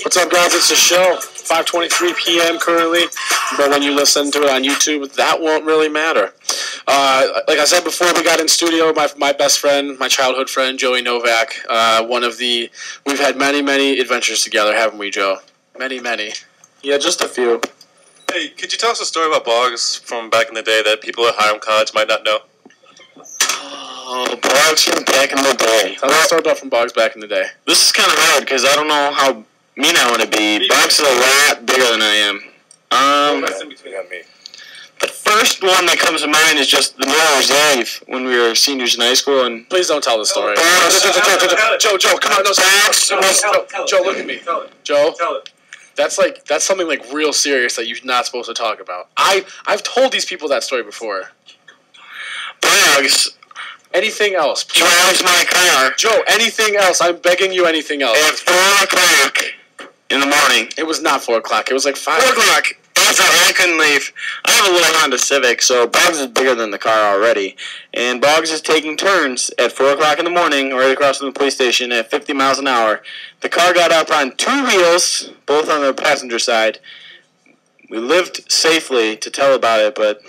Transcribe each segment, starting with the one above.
What's up, guys? It's the show. 5:23 p.m. currently, but when you listen to it on YouTube, that won't really matter. Like I said before, we got in studio my best friend, my childhood friend, Joe Novak. We've had many adventures together, haven't we, Joe? Many. Yeah, just a few. Hey, could you tell us a story about Boggs from back in the day that people at Hiram College might not know? Oh, Boggs from back in the day. Tell us a story about from Boggs back in the day. This is kind of hard because I don't know how mean I want to be. Boggs is a lot bigger than I am. That's in between me. The first one that comes to mind is just the New Year's Eve when we were seniors in high school. And please don't tell the story. Joe, come on, no, Joe, look at me. Joe, that's something like real serious that you're not supposed to talk about. I've told these people that story before. Boggs. Anything else? Drives my car. Joe, anything else? I'm begging you, anything else. At 4 o'clock in the morning. It was not 4 o'clock. It was like 5. 4 o'clock. That's how I couldn't leave. I have a little Honda Civic, so Boggs is bigger than the car already. And Boggs is taking turns at 4 o'clock in the morning, right across from the police station at 50 miles an hour. The car got up on 2 wheels, both on the passenger side. We lived safely to tell about it, but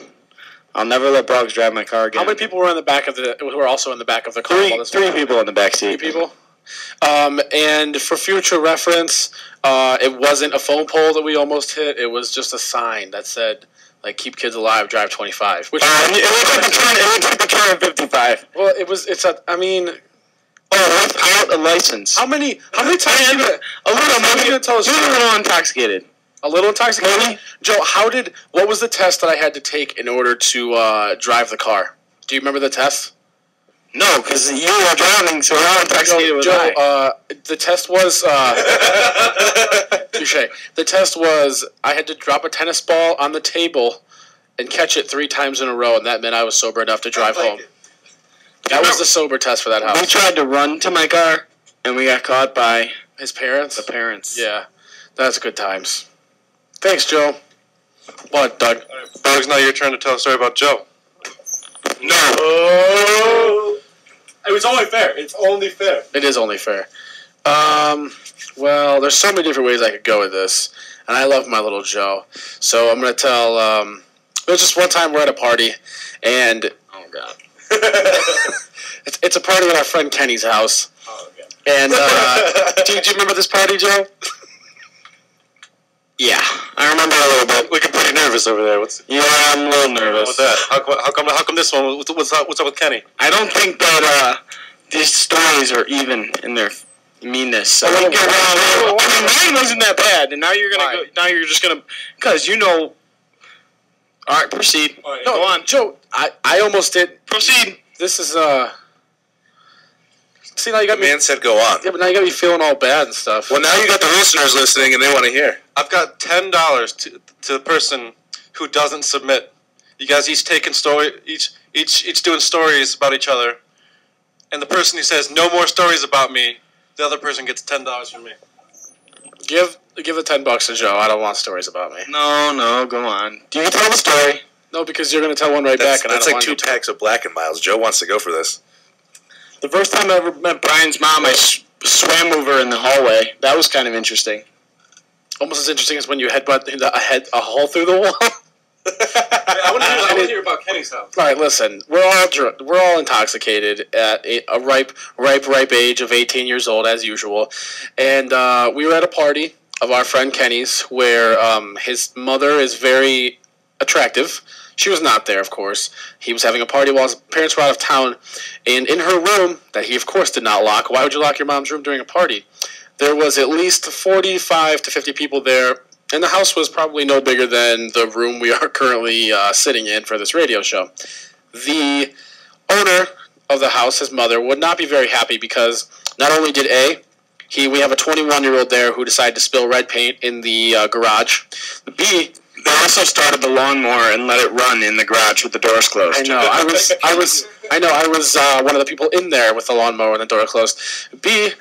I'll never let Boggs drive my car again. How many people were in the back of who were also in the back of the car? Three people in the back seat. 3 people. And for future reference, it wasn't a phone pole that we almost hit. It was just a sign that said, like, keep kids alive, drive 25. Which it took the turn at 55. Well, without a license. How many times are you going to tell us? He was a little intoxicated. A little intoxicated? Joe, what was the test that I had to take in order to drive the car? Do you remember the test? No, because you were drowning, so how intoxicated was I? The test was... touche. The test was I had to drop a tennis ball on the table and catch it 3 times in a row, and that meant I was sober enough to drive home. That was the sober test for that house. We tried to run to my car, and we got caught by... his parents? The parents. Yeah. That's good times. Thanks, Joe. What, Doug? Right, Boggs, now your turn to tell a story about Joe. No. It was only fair. It's only fair. It is only fair. Well, there's so many different ways I could go with this, and I love my little Joe. So I'm going to tell, there was just one time we're at a party, and... Oh, God. it's a party at our friend Kenny's house. Oh, okay. And, do you remember this party, Joe? Yeah, I remember a little bit. Looking pretty nervous over there. Yeah, I'm a little nervous. What's that? How come this one? What's up with Kenny? I don't think that these stories are even in their meanness. Mine wasn't that bad, and now you're gonna go. Now you're just gonna, because you know. All right, proceed. All right, no, go on, Joe. I almost did. Proceed. This is See, now you got the man said go on. Yeah, but now you got me feeling all bad and stuff. Well, now you got the listeners listening, and they want to hear. I've got $10 to the person who doesn't submit. You guys each taking each doing stories about each other, and the person who says no more stories about me, the other person gets $10 from me. Give the $10 to Joe. I don't want stories about me. No, go on. Do you tell the story? No, because you're going to tell one right back, and I don't like want 2 packs of Black and Miles. Joe wants to go for this. The first time I ever met Brian's mom, I swam over her in the hallway. That was kind of interesting. Almost as interesting as when you headbutt a hole through the wall. I want to hear about Kenny's house. All right, listen. We're all intoxicated at a ripe age of 18 years old, as usual, and we were at a party of our friend Kenny's where his mother is very attractive. She was not there, of course. He was having a party while his parents were out of town, and in her room, that he, of course, did not lock. Why would you lock your mom's room during a party? There was at least 45 to 50 people there, and the house was probably no bigger than the room we are currently sitting in for this radio show. The owner of the house, his mother, would not be very happy because not only did we have a 21-year-old there who decided to spill red paint in the garage. B, they also started the lawnmower and let it run in the garage with the doors closed. I know. I was one of the people in there with the lawnmower and the door closed. B,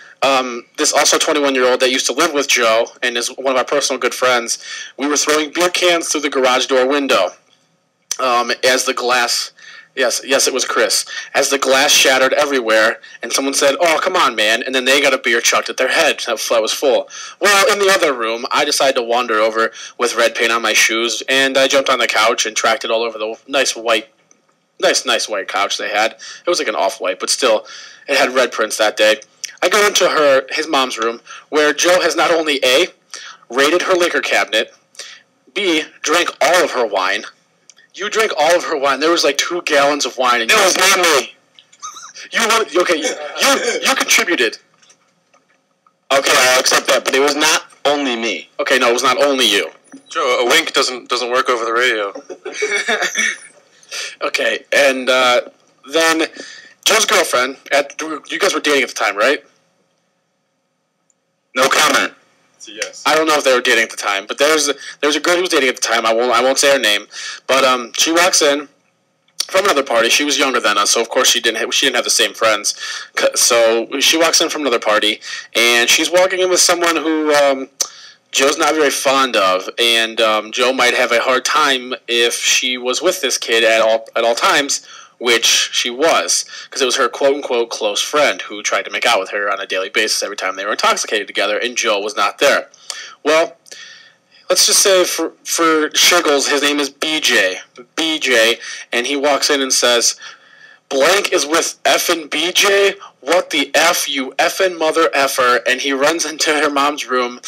this also 21-year-old that used to live with Joe and is one of our personal good friends. We were throwing beer cans through the garage door window as the glass Yes, it was Chris. As the glass shattered everywhere, and someone said, "Oh, come on, man," and then they got a beer chucked at their head that was full. Well, in the other room, I decided to wander over with red paint on my shoes, and I jumped on the couch and tracked it all over the nice white couch they had. It was like an off-white, but still, it had red prints that day. I go into his mom's room, where Joe has not only A, raided her liquor cabinet, B, drank all of her wine. You drank all of her wine. There was like 2 gallons of wine. And it was not me. You contributed. Okay, I'll accept that, but it was not only me. Okay, no, it was not only you. Joe, a wink doesn't work over the radio. Okay, and then Joe's girlfriend. You guys were dating at the time, right? No comment. Yes. I don't know if they were dating at the time, but there was a girl who was dating at the time. I won't say her name, but she walks in from another party. She was younger than us, so of course she didn't have the same friends. So she walks in from another party, and she's walking in with someone who Joe's not very fond of, and Joe might have a hard time if she was with this kid at all times. Which she was, because it was her quote-unquote close friend who tried to make out with her on a daily basis every time they were intoxicated together, and Joe was not there. Well, let's just say for Shiggles, his name is BJ, and he walks in and says, "Blank is with effing BJ? What the F, you effing mother effer?" And he runs into her mom's room,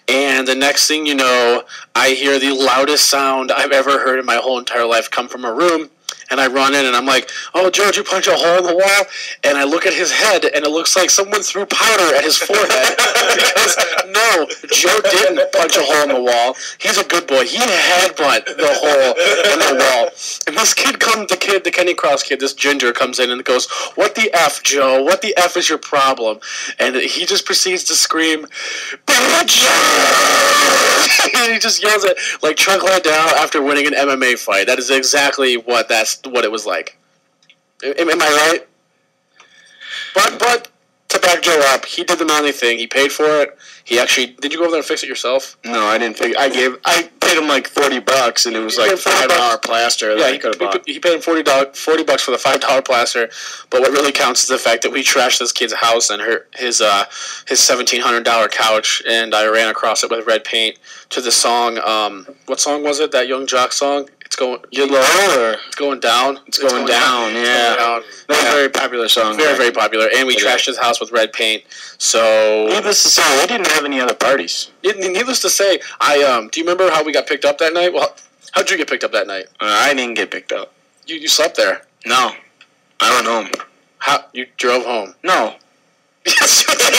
and the next thing you know, I hear the loudest sound I've ever heard in my whole entire life come from her room. And I run in, and I'm like, "Oh, Joe, did you punch a hole in the wall?" And I look at his head, and it looks like someone threw powder at his forehead. Because, no, Joe didn't punch a hole in the wall. He's a good boy. He headbutt the hole in the wall. And this the Kenny Cross kid, this ginger, comes in and goes, "What the F, Joe? What the F is your problem?" And he just proceeds to scream, "Bitch!" And he just yells it like Chuck Liddell after winning an MMA fight. That is exactly what it was like. Am I right? But to back Joe up, he did the manly thing. He paid for it. He actually did. You go over there and fix it yourself? No, I didn't. I paid him like $40, and it was like $5 plaster. Yeah, he paid him $40 for the $5 plaster. But what really counts is the fact that we trashed this kid's house and his $1,700 couch, and I ran across it with red paint to the song. What song was it? That Young Jock song? It's going It's going down. It's going down. Yeah, that's a very popular song. Very, very popular. And we trashed his house with red paint. So needless to say, we didn't have any other parties. Needless to say, do you remember how we got picked up that night? Well, how'd you get picked up that night? I didn't get picked up. You slept there? No, I went home. How you drove home? No. Yes, you did.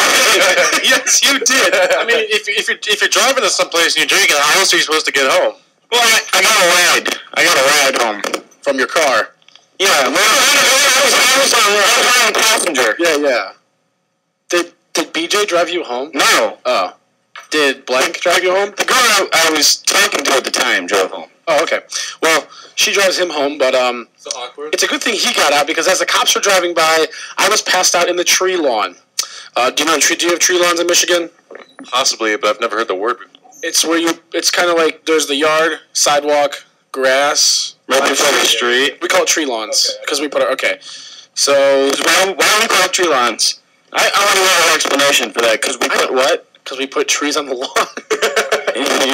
Yes, you did. I mean, if you're driving to someplace and you're drinking, how else are you supposed to get home? Well, I got a ride. I got a ride home from your car. Yeah, I was on passenger. Yeah. Did BJ drive you home? No. Oh. Did Blank drive you home? The girl I was talking to at the time drove home. Oh, okay. Well, she drives him home, but so awkward. It's a good thing he got out because as the cops were driving by, I was passed out in the tree lawn. Do you have tree lawns in Michigan? Possibly, but I've never heard the word before. It's kind of like there's the yard, sidewalk, grass. Right beside the street. We call it tree lawns because we put our, okay. So why do we call it tree lawns? I want to know an explanation for that. Because we put what? Because we put trees on the lawn.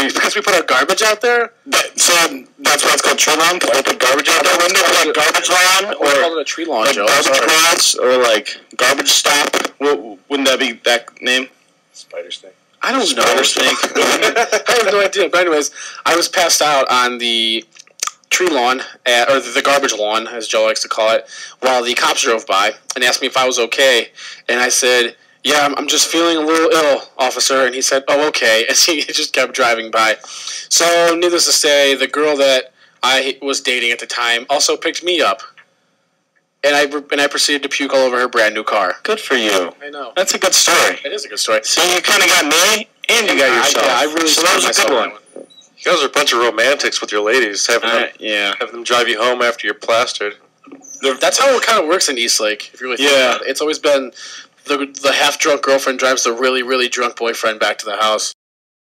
Because we put our garbage out there. So that's why it's called tree lawn. Because we put garbage out there. Wouldn't it be like garbage lawn or call it a tree lawn, like Joe? Garbage grass or like garbage stop? Wouldn't that be that name? Spider snake. I don't know. Spider snake. I have no idea. But anyways, I was passed out on the tree lawn, or the garbage lawn, as Joe likes to call it, while the cops drove by and asked me if I was okay. And I said, "Yeah, I'm just feeling a little ill, officer." And he said, "Oh, okay." And he just kept driving by. So, needless to say, the girl that I was dating at the time also picked me up. And I proceeded to puke all over her brand new car. Good for you. I know. That's a good story. It is a good story. So you kind of got me, and you got yourself. I really. So that was a good one. You guys are a bunch of romantics with your ladies, having them drive you home after you're plastered. That's how it kind of works in Eastlake. If you really think about it. It's always been the half drunk girlfriend drives the really, really drunk boyfriend back to the house.